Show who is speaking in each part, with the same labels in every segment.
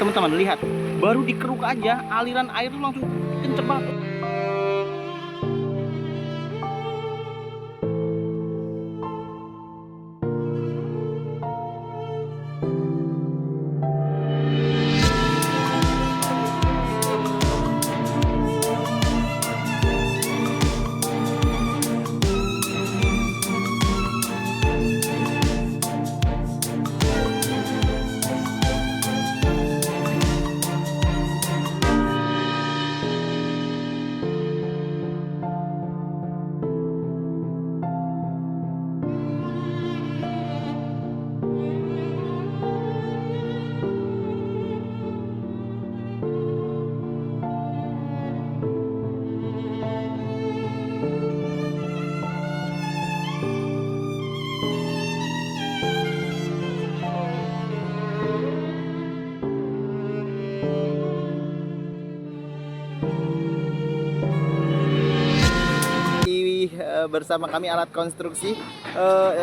Speaker 1: teman-teman, lihat. Baru dikeruk aja, aliran air tuh langsung kenceng banget. Bersama kami alat konstruksi.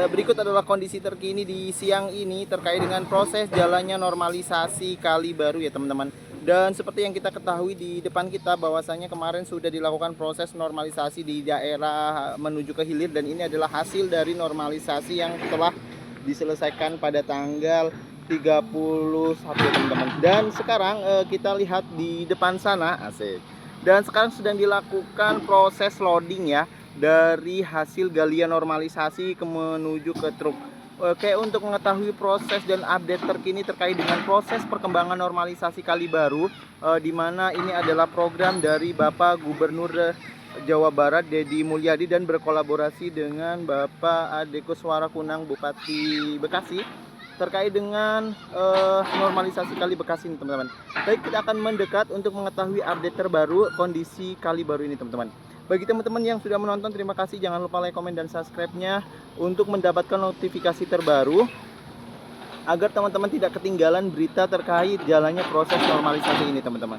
Speaker 1: Berikut adalah kondisi terkini di siang ini terkait dengan proses jalannya normalisasi Kali Baru ya teman-teman. Dan seperti yang kita ketahui di depan kita bahwasanya kemarin sudah dilakukan proses normalisasi di daerah menuju ke hilir, dan ini adalah hasil dari normalisasi yang telah diselesaikan pada tanggal 31 teman-teman. Dan sekarang kita lihat di depan sana, asik. Dan sekarang sedang dilakukan proses loading ya dari hasil galian normalisasi menuju ke truk. Oke, untuk mengetahui proses dan update terkini terkait dengan proses perkembangan normalisasi Kali Baru, di mana ini adalah program dari Bapak Gubernur Jawa Barat Deddy Mulyadi dan berkolaborasi dengan Bapak Ade Kuswara Kunang Bupati Bekasi terkait dengan normalisasi Kali Bekasi ini teman-teman. Baik, kita akan mendekat untuk mengetahui update terbaru kondisi Kali Baru ini teman-teman. Bagi teman-teman yang sudah menonton, terima kasih. Jangan lupa like, komen, dan subscribe-nya untuk mendapatkan notifikasi terbaru agar teman-teman tidak ketinggalan berita terkait jalannya proses normalisasi ini teman-teman.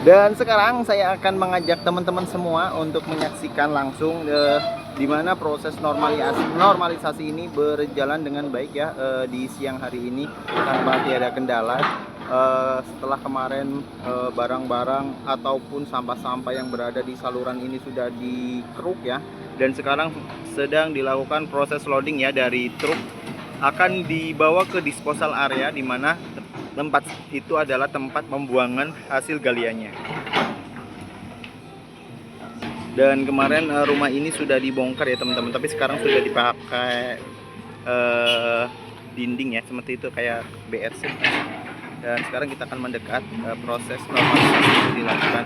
Speaker 1: Dan sekarang saya akan mengajak teman-teman semua untuk menyaksikan langsung di mana proses normalisasi ini berjalan dengan baik ya di siang hari ini tanpa tiada kendala. Setelah kemarin barang-barang ataupun sampah-sampah yang berada di saluran ini sudah dikeruk ya, dan sekarang sedang dilakukan proses loading ya dari truk, akan dibawa ke disposal area di mana tempat itu adalah tempat pembuangan hasil galiannya. Dan kemarin rumah ini sudah dibongkar ya teman-teman, tapi sekarang sudah dipakai dinding ya seperti itu, kayak BRC. Dan sekarang kita akan mendekat, proses normalisasi itu dilakukan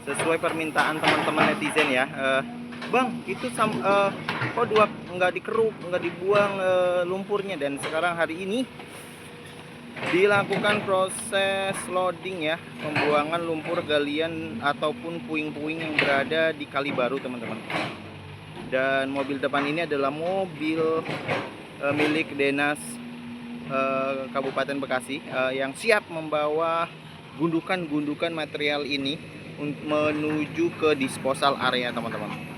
Speaker 1: sesuai permintaan teman-teman netizen ya. Bang, itu kok nggak dikeruk, nggak dibuang lumpurnya. Dan sekarang hari ini dilakukan proses loading ya, pembuangan lumpur galian ataupun puing-puing yang berada di Kali Baru teman-teman. Dan mobil depan ini adalah mobil milik Dinas Kabupaten Bekasi yang siap membawa gundukan-gundukan material ini menuju ke disposal area teman-teman.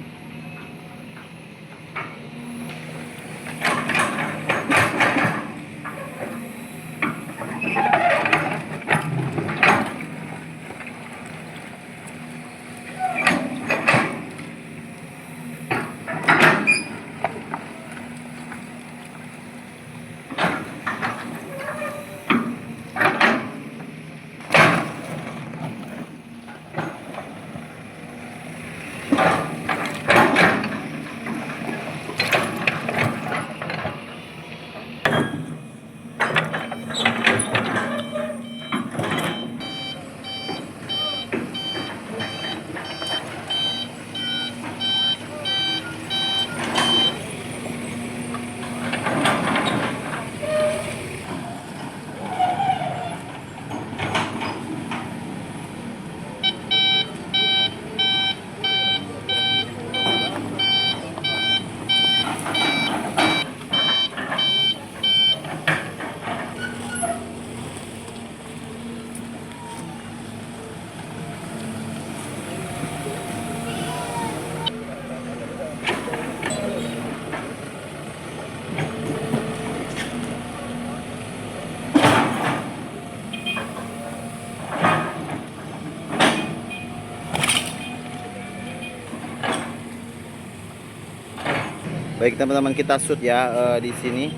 Speaker 1: Baik teman-teman, kita shoot ya di sini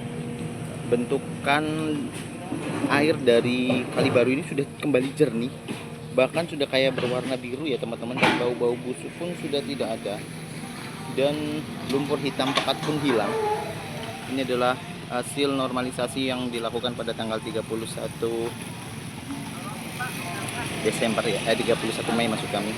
Speaker 1: bentukan air dari Kali Baru ini sudah kembali jernih, bahkan sudah kayak berwarna biru ya teman-teman, dan bau-bau busuk pun sudah tidak ada, dan lumpur hitam pekat pun hilang. Ini adalah hasil normalisasi yang dilakukan pada tanggal 31 Desember ya, 31 Mei maksud kami.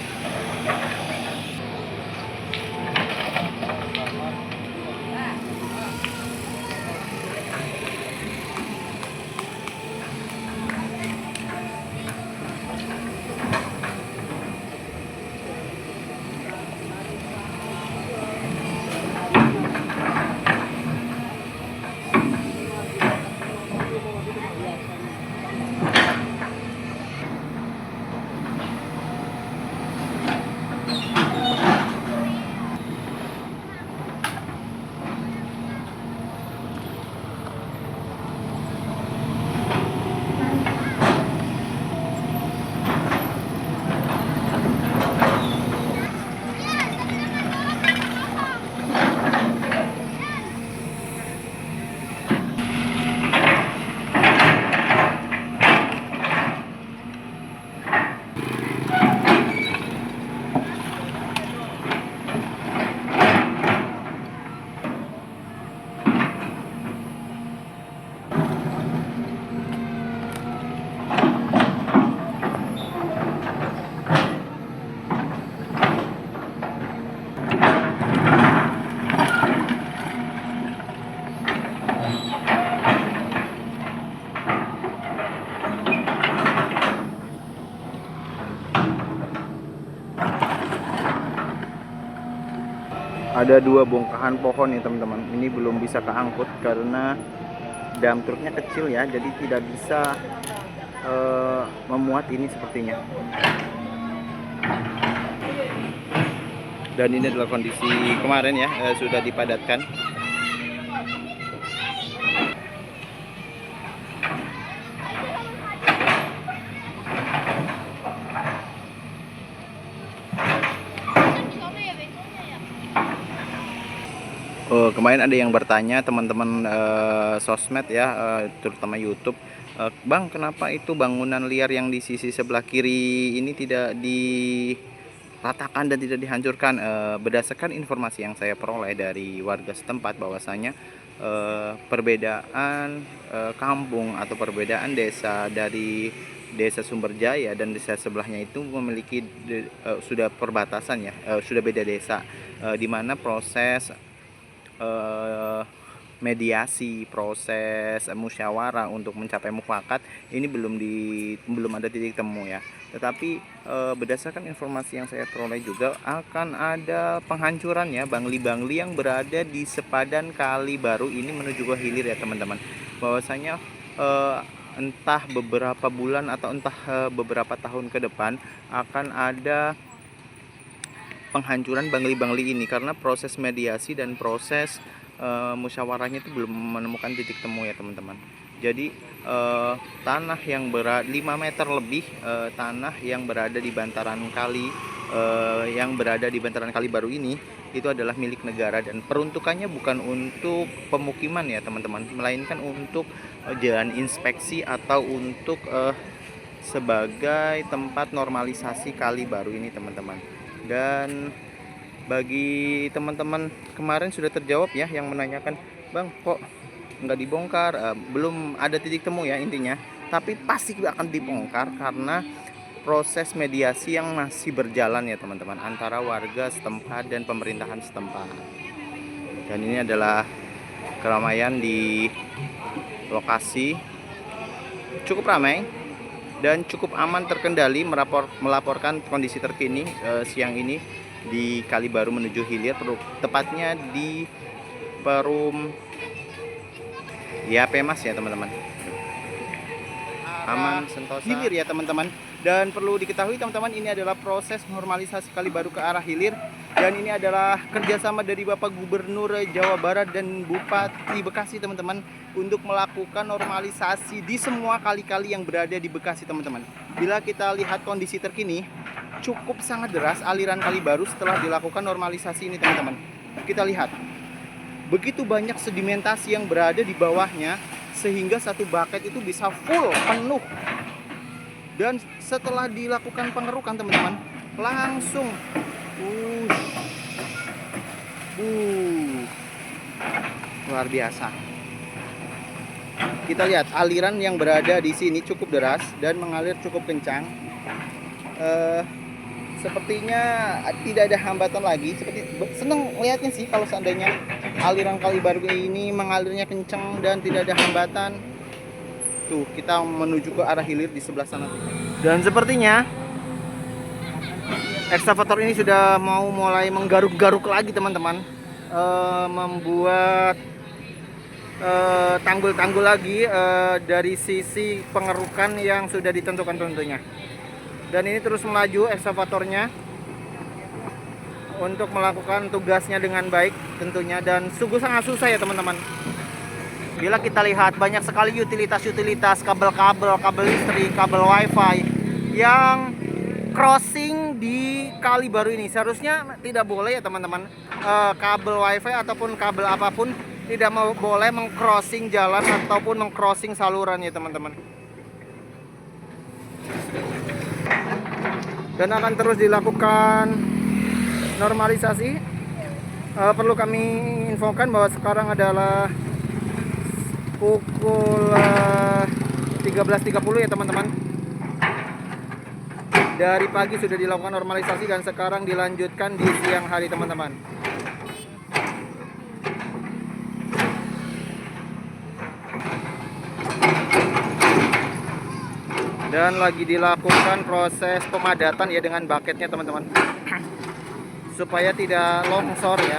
Speaker 1: Ada 2 bongkahan pohon ya teman-teman. Ini belum bisa keangkut karena dam truknya kecil ya, jadi tidak bisa memuat ini sepertinya. Dan ini adalah kondisi kemarin ya, sudah dipadatkan. Kemarin ada yang bertanya teman-teman sosmed ya, terutama YouTube, Bang, kenapa itu bangunan liar yang di sisi sebelah kiri ini tidak diratakan dan tidak dihancurkan? Berdasarkan informasi yang saya peroleh dari warga setempat bahwasanya perbedaan kampung atau perbedaan desa dari desa Sumberjaya dan desa sebelahnya itu memiliki sudah perbatasan ya, sudah beda desa, di mana proses mediasi, proses musyawarah untuk mencapai mufakat ini belum ada titik temu ya. Tetapi berdasarkan informasi yang saya peroleh juga akan ada penghancuran ya bangli-bangli yang berada di sepadan Kali Baru ini menuju ke hilir ya teman-teman. Bahwasanya entah beberapa bulan atau entah beberapa tahun ke depan akan ada penghancuran bangli-bangli ini karena proses mediasi dan proses musyawarahnya itu belum menemukan titik temu ya teman-teman. Jadi tanah yang berat 5 meter lebih, tanah yang berada di bantaran kali Kali Baru ini itu adalah milik negara dan peruntukannya bukan untuk pemukiman ya teman-teman, melainkan untuk jalan inspeksi atau untuk sebagai tempat normalisasi Kali Baru ini teman-teman. Dan bagi teman-teman kemarin sudah terjawab ya yang menanyakan, Bang, kok nggak dibongkar? Belum ada titik temu ya intinya, tapi pasti akan dibongkar karena proses mediasi yang masih berjalan ya teman-teman antara warga setempat dan pemerintahan setempat. Dan ini adalah keramaian di lokasi, cukup ramai dan cukup aman, terkendali, melaporkan kondisi terkini siang ini di Kali Baru menuju hilir, tepatnya di Perum ya Pemas ya teman-teman, aman sentosa hilir ya teman-teman. Dan perlu diketahui teman-teman, ini adalah proses normalisasi Kali Baru ke arah hilir, dan ini adalah kerjasama dari Bapak Gubernur Jawa Barat dan Bupati Bekasi teman-teman untuk melakukan normalisasi di semua kali-kali yang berada di Bekasi teman-teman. Bila kita lihat kondisi terkini, cukup sangat deras aliran Kali Baru setelah dilakukan normalisasi ini teman-teman. Kita lihat begitu banyak sedimentasi yang berada di bawahnya sehingga satu bucket itu bisa full penuh. Dan setelah dilakukan pengerukan teman-teman, langsung luar biasa. Kita lihat aliran yang berada di sini cukup deras dan mengalir cukup kencang. Sepertinya tidak ada hambatan lagi. Seneng lihatnya sih kalau seandainya aliran Kali Baru ini mengalirnya kencang dan tidak ada hambatan. Tuh, kita menuju ke arah hilir di sebelah sana. Dan sepertinya ekskavator ini sudah mau mulai menggaruk-garuk lagi teman-teman, membuat tanggul-tanggul lagi dari sisi pengerukan yang sudah ditentukan tentunya. Dan ini terus melaju ekskavatornya untuk melakukan tugasnya dengan baik tentunya, dan sungguh sangat susah ya teman-teman. Bila kita lihat banyak sekali utilitas-utilitas, kabel-kabel, kabel listrik, kabel wifi yang crossing di Kali Baru ini. Seharusnya tidak boleh ya teman-teman, kabel wifi ataupun kabel apapun tidak boleh meng-crossing jalan ataupun meng-crossing saluran ya teman-teman. Dan akan terus dilakukan normalisasi. Perlu kami infokan bahwa sekarang adalah pukul 13.30 ya teman-teman. Dari pagi sudah dilakukan normalisasi dan sekarang dilanjutkan di siang hari teman-teman. Dan lagi dilakukan proses pemadatan ya dengan bucketnya teman-teman, supaya tidak longsor ya.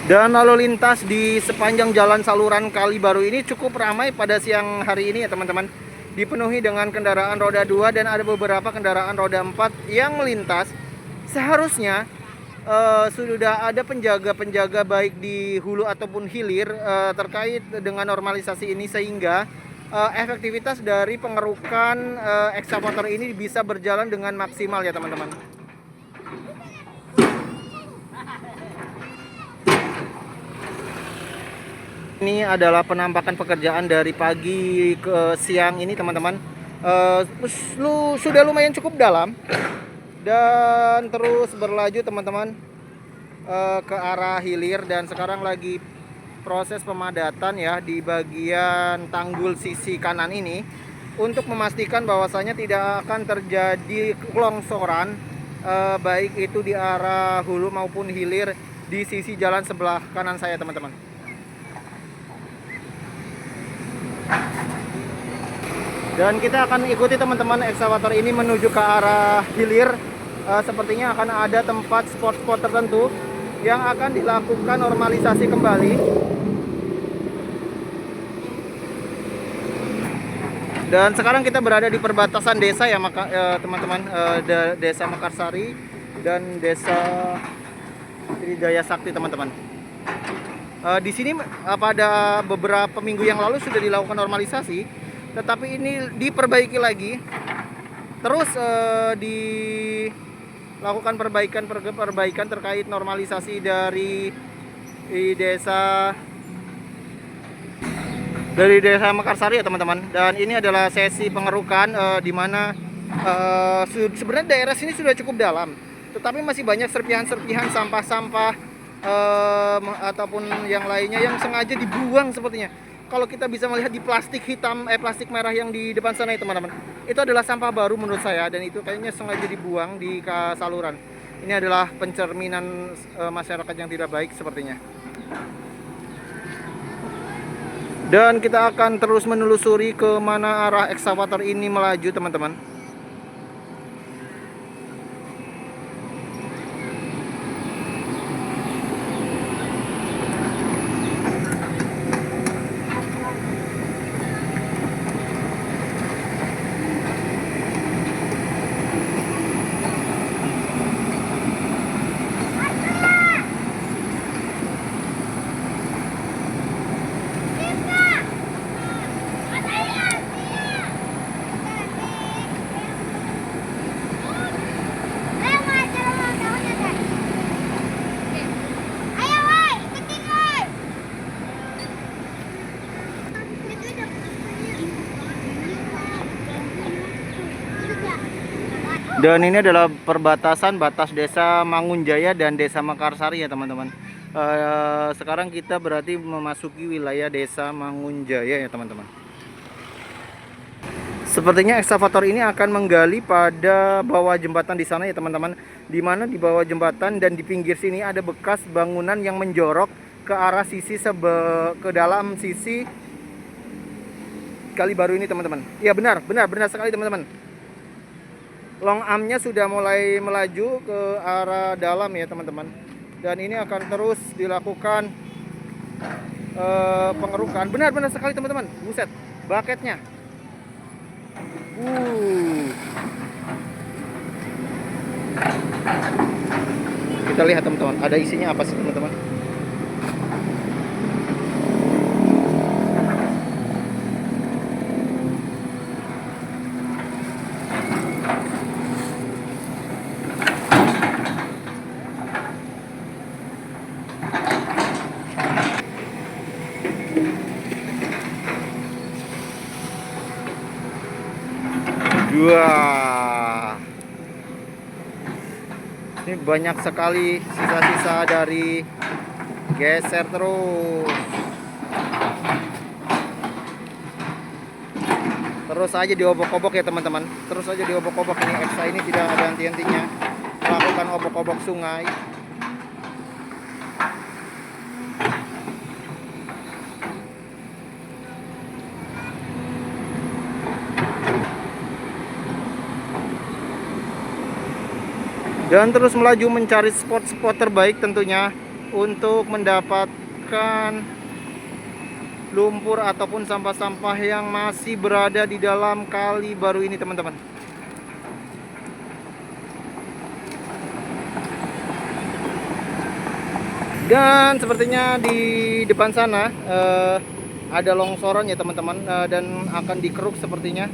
Speaker 1: Dan lalu lintas di sepanjang jalan saluran Kali Baru ini cukup ramai pada siang hari ini ya teman-teman. Dipenuhi dengan kendaraan roda 2 dan ada beberapa kendaraan roda 4 yang melintas. Seharusnya sudah ada penjaga-penjaga baik di hulu ataupun hilir terkait dengan normalisasi ini, sehingga efektivitas dari pengerukan ekskavator ini bisa berjalan dengan maksimal ya teman-teman. Ini adalah penampakan pekerjaan dari pagi ke siang ini teman-teman. Sudah lumayan cukup dalam dan terus berlaju teman-teman ke arah hilir, dan sekarang lagi proses pemadatan ya di bagian tanggul sisi kanan ini untuk memastikan bahwasanya tidak akan terjadi longsoran baik itu di arah hulu maupun hilir di sisi jalan sebelah kanan saya teman-teman. Dan kita akan ikuti teman-teman ekskavator ini menuju ke arah hilir. Sepertinya akan ada tempat spot-spot tertentu yang akan dilakukan normalisasi kembali. Dan sekarang kita berada di perbatasan desa ya teman-teman, Desa Mekarsari dan Desa Trijaya Sakti teman-teman. Di sini pada beberapa minggu yang lalu sudah dilakukan normalisasi, tetapi ini diperbaiki lagi. Terus dilakukan perbaikan terkait normalisasi dari desa Mekarsari ya teman-teman. Dan ini adalah sesi pengerukan di mana sebenarnya daerah sini sudah cukup dalam, tetapi masih banyak serpihan-serpihan sampah-sampah ataupun yang lainnya yang sengaja dibuang sepertinya. Kalau kita bisa melihat di plastik hitam, plastik merah yang di depan sana ya teman-teman, itu adalah sampah baru menurut saya, dan itu kayaknya sengaja dibuang di saluran. Ini adalah pencerminan masyarakat yang tidak baik sepertinya. Dan kita akan terus menelusuri ke mana arah ekskavator ini melaju teman-teman. Dan ini adalah perbatasan batas Desa Mangunjaya dan Desa Mekarsari ya teman-teman. Sekarang kita berarti memasuki wilayah Desa Mangunjaya ya teman-teman. Sepertinya ekskavator ini akan menggali pada bawah jembatan di sana ya teman-teman. Di mana di bawah jembatan dan di pinggir sini ada bekas bangunan yang menjorok ke arah sisi ke dalam sisi Kali Baru ini teman-teman. Iya benar sekali teman-teman. Long armnya sudah mulai melaju ke arah dalam ya teman-teman. Dan ini akan terus dilakukan pengerukan. Benar sekali teman-teman. Buset, baketnya. Kita lihat teman-teman, ada isinya apa sih teman-teman? Wah, ini banyak sekali sisa-sisa dari geser terus aja diobok-obok ya teman-teman, terus aja diobok-obok. Ini Eksa ini tidak ada henti-hentinya melakukan obok-obok sungai. Dan terus melaju mencari spot-spot terbaik tentunya untuk mendapatkan lumpur ataupun sampah-sampah yang masih berada di dalam Kali Baru ini teman-teman. Dan sepertinya di depan sana ada longsoran ya teman-teman, dan akan dikeruk sepertinya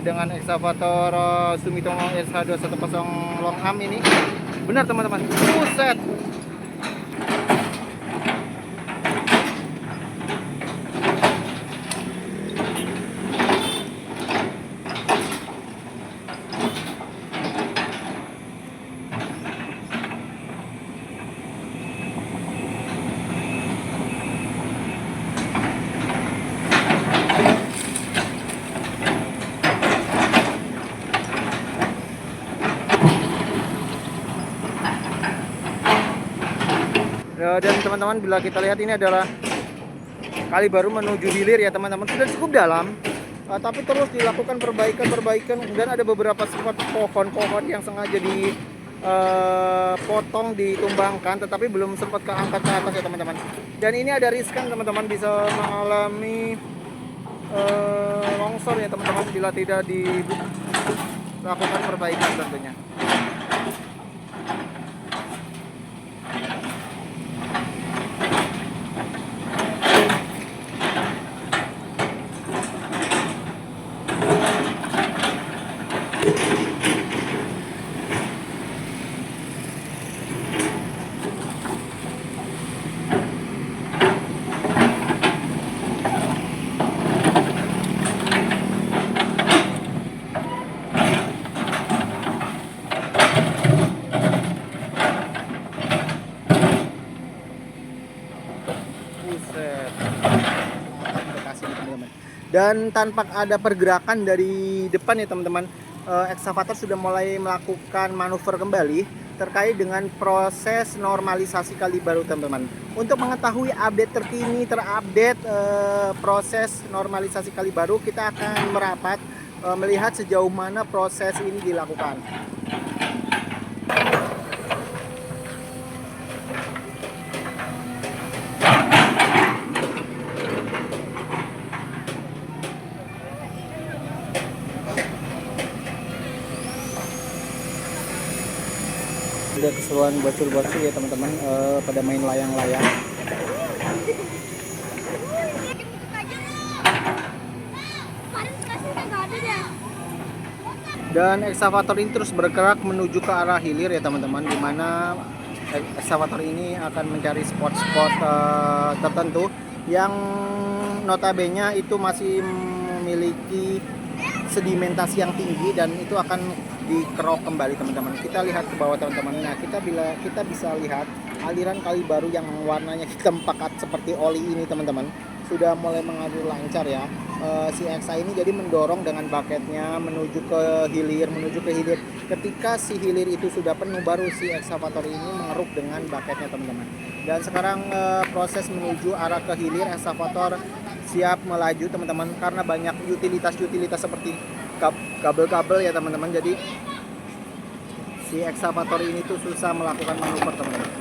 Speaker 1: dengan ekskavator Sumitomo SH2110 long arm ini. Benar teman-teman, buset. Dan teman-teman, bila kita lihat ini adalah Kali Baru menuju hilir ya teman-teman, sudah cukup dalam, tapi terus dilakukan perbaikan dan ada beberapa spot pohon-pohon yang sengaja dipotong, ditumbangkan, tetapi belum sempat keangkat ke atas ya teman-teman. Dan ini ada riskan teman-teman bisa mengalami longsor ya teman-teman bila tidak dilakukan perbaikan tentunya. Dan tanpa ada pergerakan dari depan ya teman-teman, ekskavator sudah mulai melakukan manuver kembali terkait dengan proses normalisasi Kali Baru teman-teman. Untuk mengetahui update terkini, terupdate proses normalisasi Kali Baru, kita akan merapat melihat sejauh mana proses ini dilakukan. Ada keseruan bocil-bocil ya teman-teman, pada main layang-layang. Dan ekskavator ini terus bergerak menuju ke arah hilir ya teman-teman, dimana ekskavator ini akan mencari spot-spot tertentu yang notabene itu masih memiliki sedimentasi yang tinggi dan itu akan dikerok kembali teman-teman. Kita lihat ke bawah teman-teman. Nah, kita bisa lihat aliran kali baru yang warnanya hitam pekat seperti oli ini teman-teman sudah mulai mengalir lancar ya. Si Exa ini jadi mendorong dengan bucketnya menuju ke hilir. Ketika si hilir itu sudah penuh, baru si ekskavator ini mengeruk dengan bucketnya teman-teman. Dan sekarang proses menuju arah ke hilir, ekskavator siap melaju teman-teman, karena banyak utilitas seperti kabel-kabel ya teman-teman. Jadi si ekskavator ini tuh susah melakukan manuver teman-teman.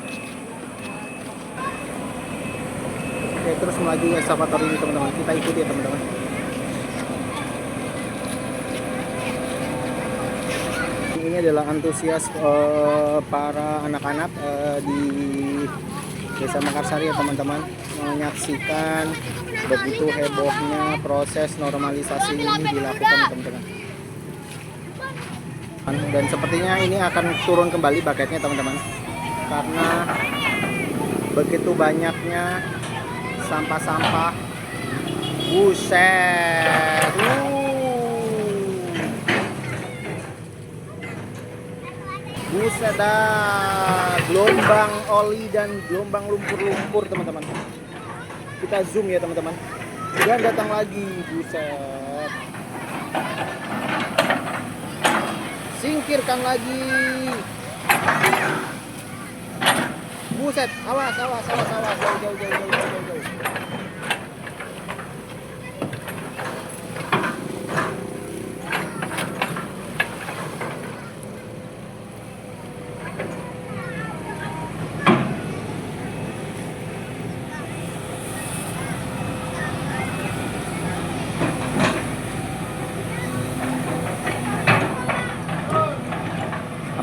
Speaker 1: Oke, terus melaju ekskavator ini teman-teman, kita ikuti ya teman-teman. Ini adalah antusias para anak-anak di Desa Mekarsari ya teman-teman, menyaksikan begitu hebohnya proses normalisasi ini dilakukan teman-teman. Dan sepertinya ini akan turun kembali bucketnya teman-teman, karena begitu banyaknya sampah-sampah. Buset. Buset dah, gelombang oli dan gelombang lumpur-lumpur teman-teman. Kita zoom ya teman-teman. Dan datang lagi, buset. Singkirkan lagi. Buset, awas, jauh.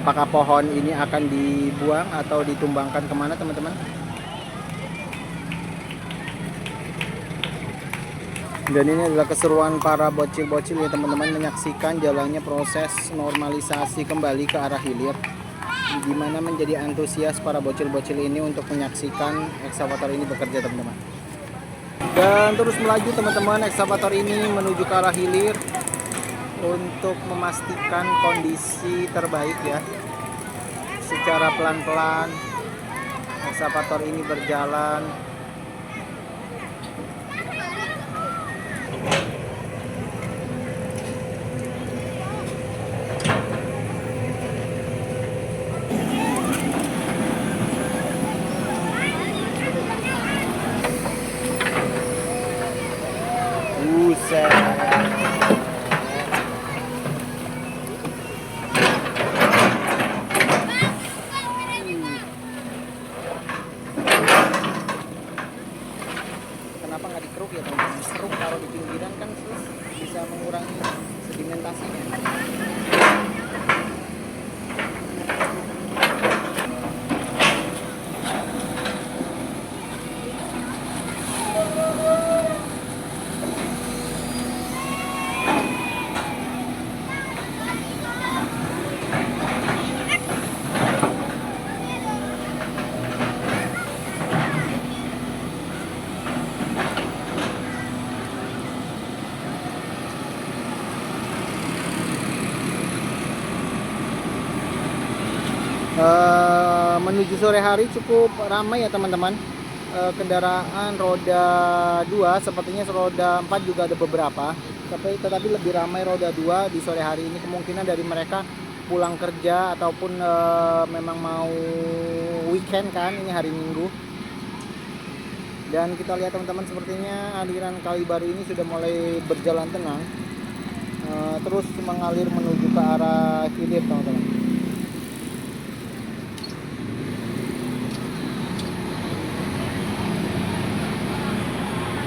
Speaker 1: Apakah pohon ini akan dibuang atau ditumbangkan kemana teman-teman? Dan ini adalah keseruan para bocil-bocil ya teman-teman, menyaksikan jalannya proses normalisasi kembali ke arah hilir, dimana menjadi antusias para bocil-bocil ini untuk menyaksikan ekskavator ini bekerja teman-teman. Dan terus melaju teman-teman, ekskavator ini menuju ke arah hilir untuk memastikan kondisi terbaik ya. Secara pelan-pelan ekskavator ini berjalan. Buset. Kenapa nggak dikeruk ya teman-teman? Keruk taruh di pinggiran kan terus bisa mengurangi sedimentasinya. Menuju sore hari cukup ramai ya teman-teman. Kendaraan roda 2, sepertinya roda 4 juga ada beberapa, tetapi lebih ramai roda 2 di sore hari ini. Kemungkinan dari mereka pulang kerja ataupun memang mau weekend kan, ini hari Minggu. Dan kita lihat teman-teman, sepertinya aliran kali baru ini sudah mulai berjalan tenang, terus mengalir menuju ke arah hilir teman-teman.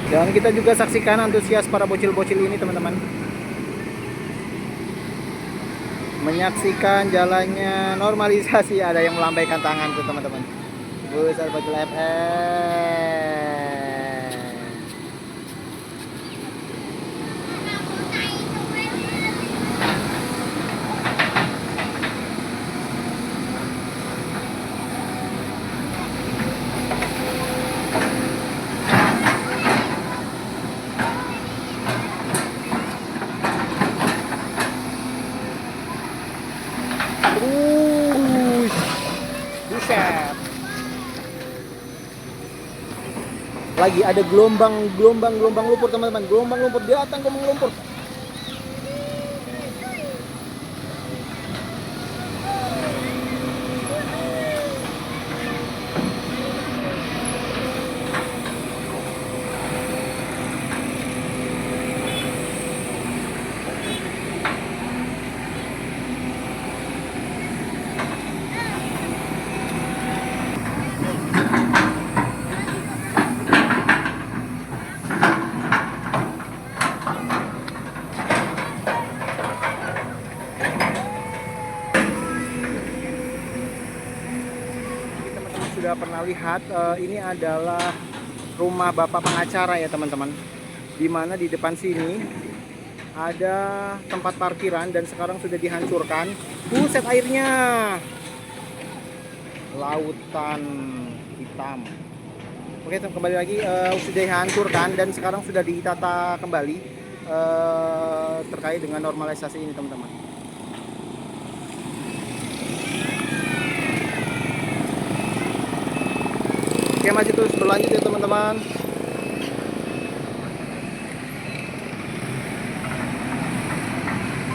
Speaker 1: Dan kita juga saksikan antusias para bocil-bocil ini teman-teman, menyaksikan jalannya normalisasi. Ada yang melambaikan tangan tuh teman-teman. Besar Bocil FM. lagi ada gelombang lumpur teman-teman, gelombang lumpur, datang gelombang lumpur. Sudah pernah lihat, ini adalah rumah bapak pengacara ya teman-teman, dimana di depan sini ada tempat parkiran dan sekarang sudah dihancurkan. Buset airnya, lautan hitam. Oke, kembali lagi, sudah dihancurkan dan sekarang sudah ditata kembali terkait dengan normalisasi ini teman-teman. Oke, masih terus berlanjut ya teman-teman.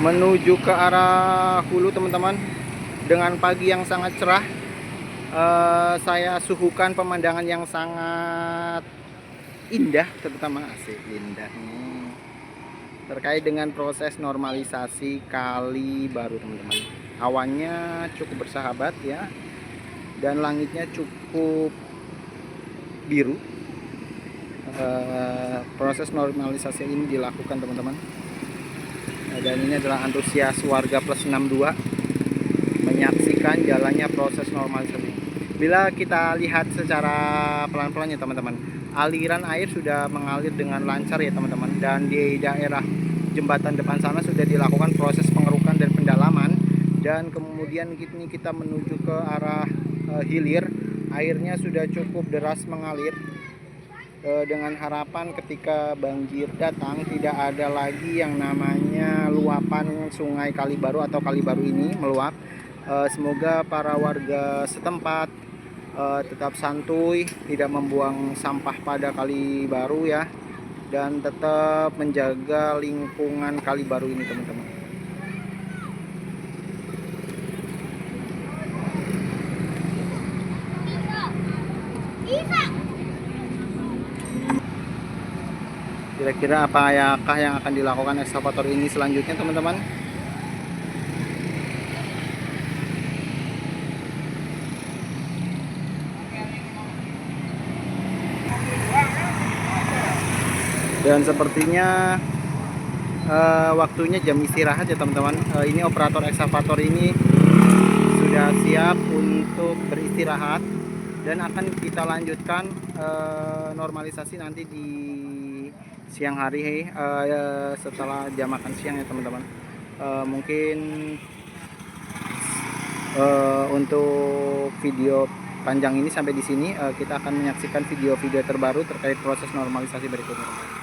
Speaker 1: Menuju ke arah hulu teman-teman, dengan pagi yang sangat cerah. Saya suguhkan pemandangan yang sangat indah, terutama asik indah nih, terkait dengan proses normalisasi Kali Baru teman-teman. Awannya cukup bersahabat ya, dan langitnya cukup biru. Proses normalisasi ini dilakukan teman-teman, dan ini adalah antusias warga plus 62 menyaksikan jalannya proses normalisasi. Bila kita lihat secara pelan-pelan ya teman-teman, aliran air sudah mengalir dengan lancar ya teman-teman, dan di daerah jembatan depan sana sudah dilakukan proses pengerukan dan pendalaman, dan kemudian kini kita menuju ke arah hilir. Airnya sudah cukup deras mengalir, dengan harapan ketika banjir datang tidak ada lagi yang namanya luapan sungai Kali Baru atau Kali Baru ini meluap. Semoga para warga setempat tetap santuy, tidak membuang sampah pada Kali Baru ya, dan tetap menjaga lingkungan Kali Baru ini teman-teman. Kira-kira apakah yang akan dilakukan ekskavator ini selanjutnya teman-teman? Dan sepertinya waktunya jam istirahat ya teman-teman. Ini operator ekskavator ini sudah siap untuk beristirahat, dan akan kita lanjutkan normalisasi nanti di siang hari, setelah jam makan siang ya teman-teman. Mungkin untuk video panjang ini sampai di sini. Kita akan menyaksikan video-video terbaru terkait proses normalisasi berikutnya.